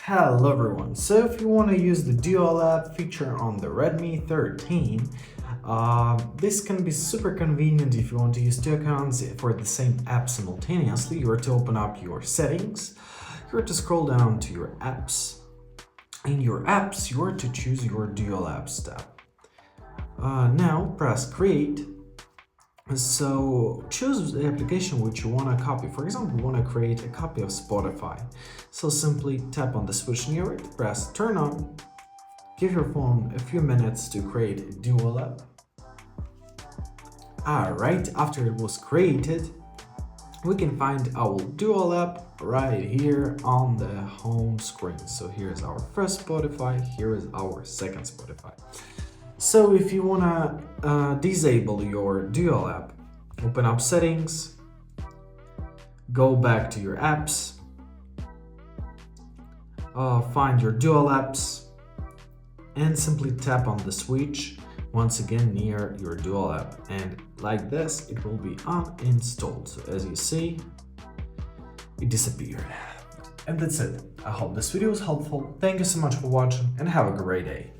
Hello everyone, so if you want to use the dual app feature on the Redmi 13, this can be super convenient if you want to use two accounts for the same app simultaneously. You are to open up your settings, you are to scroll down to your apps. In your apps, you are to choose your dual apps tab. Now press create. So choose the application which you want to copy. For example, you want to create a copy of Spotify. So simply tap on the switch near it, press turn on, give your phone a few minutes to create a dual app. Alright, after it was created, we can find our dual app right here on the home screen. So here's our first Spotify, here is our second Spotify. So if you want to disable your dual app, open up settings, go back to your apps, find your dual apps, and simply tap on the switch once again near your dual app, and like this it will be uninstalled. So as you see, it disappeared. And that's it. I hope this video was helpful. Thank you so much for watching and have a great day.